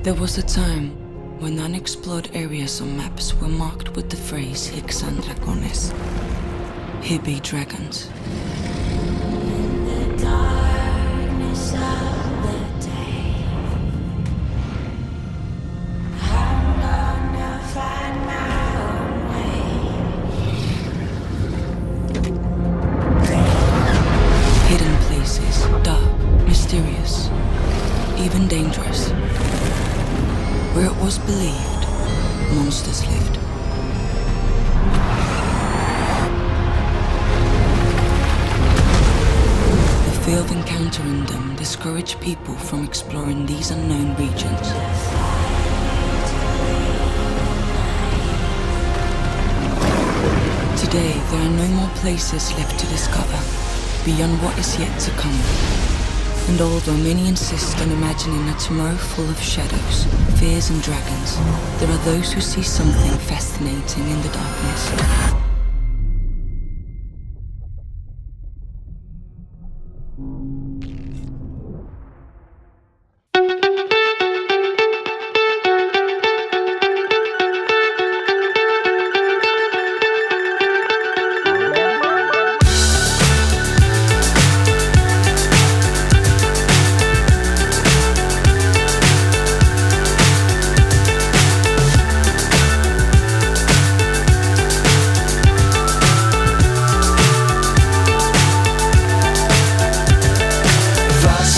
There was a time when unexplored areas on maps were marked with the phrase Hexan Dragones. Here be dragons. In the darkness of the day, I'm gonna find my own way. Hidden places, dark, mysterious, even dangerous. Where it was believed, monsters lived. The fear of encountering them discouraged people from exploring these unknown regions. Today, there are no more places left to discover beyond what is yet to come. And although many insist on imagining a tomorrow full of shadows, fears and dragons, there are those who see something fascinating in the darkness.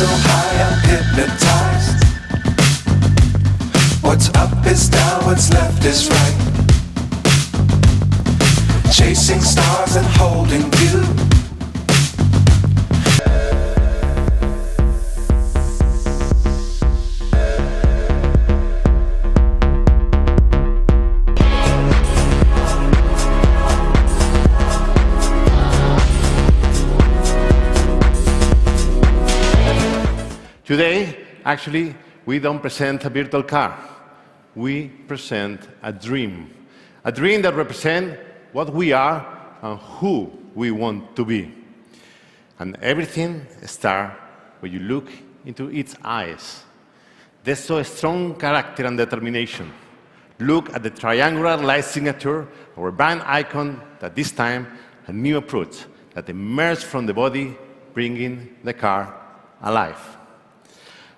So high I'm hypnotized. What's up is down, what's left is right. Chasing stars and holding you. Today, actually, we don't present a virtual car. We present a dream that represents what we are and who we want to be. And everything starts when you look into its eyes. There's so strong character and determination. Look at the triangular light signature, our brand icon, that this time a new approach that emerged from the body, bringing the car alive.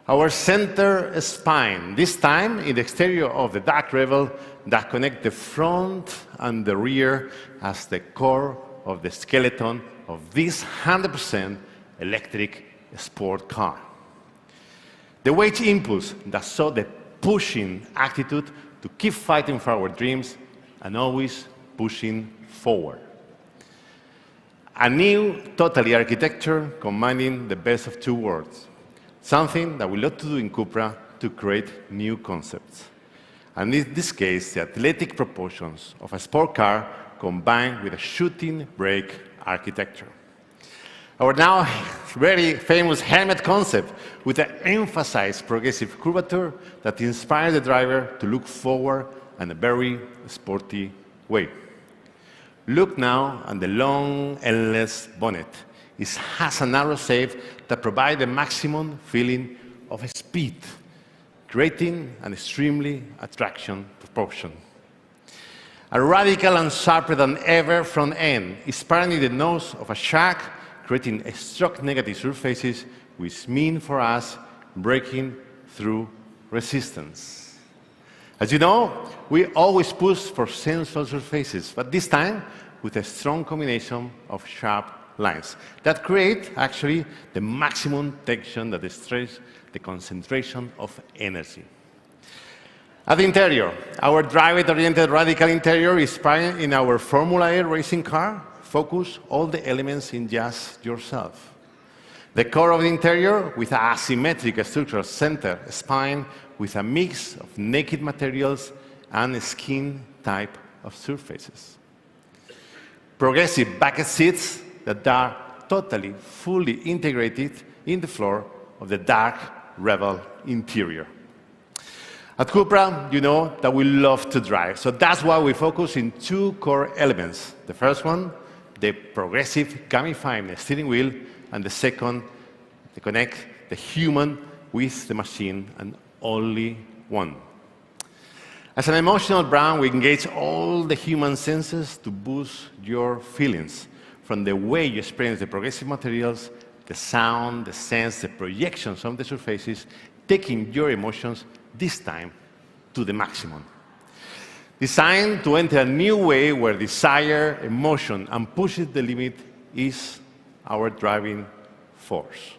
Our center spine, this time in the exterior of the DarkRebel, that connects the front and the rear as the core of the skeleton of this 100% electric sport car. The weight impulse that saw the pushing attitude to keep fighting for our dreams and always pushing forward. A new, totally architecture combining the best of two worlds. Something that we love to do in CUPRA to create new concepts. And in this case, the athletic proportions of a sport car combined with a shooting brake architecture. Our now very famous helmet concept with an emphasized progressive curvature that inspires the driver to look forward in a very sporty way. Look now at the long, endless bonnet. It has a narrow shape that provides the maximum feeling of speed, creating an extremely attractive proportion. A radical and sharper than ever front end, inspiring the nose of a shark, creating stroke negative surfaces, which mean for us breaking through resistance. As you know, we always push for sensual surfaces, but this time with a strong combination of sharp lines that create actually the maximum tension that stretches the concentration of energy. At the interior, our drive-oriented radical interior is inspired in our Formula E racing car. Focus all the elements in just yourself. The core of the interior with an asymmetric structural center spine with a mix of naked materials and skin type of surfaces. Progressive bucket seats that are totally, fully integrated in the floor of the DarkRebel interior. At CUPRA, you know that we love to drive, so that's why we focus in two core elements. The first one, the progressive gamifying steering wheel, and the second, to connect the human with the machine and only one. As an emotional brand, we engage all the human senses to boost your feelings, from the way you experience the progressive materials, the sound, the sense, the projections on the surfaces, taking your emotions, this time, to the maximum. Designed to enter a new way where desire, emotion, and pushing the limit is our driving force.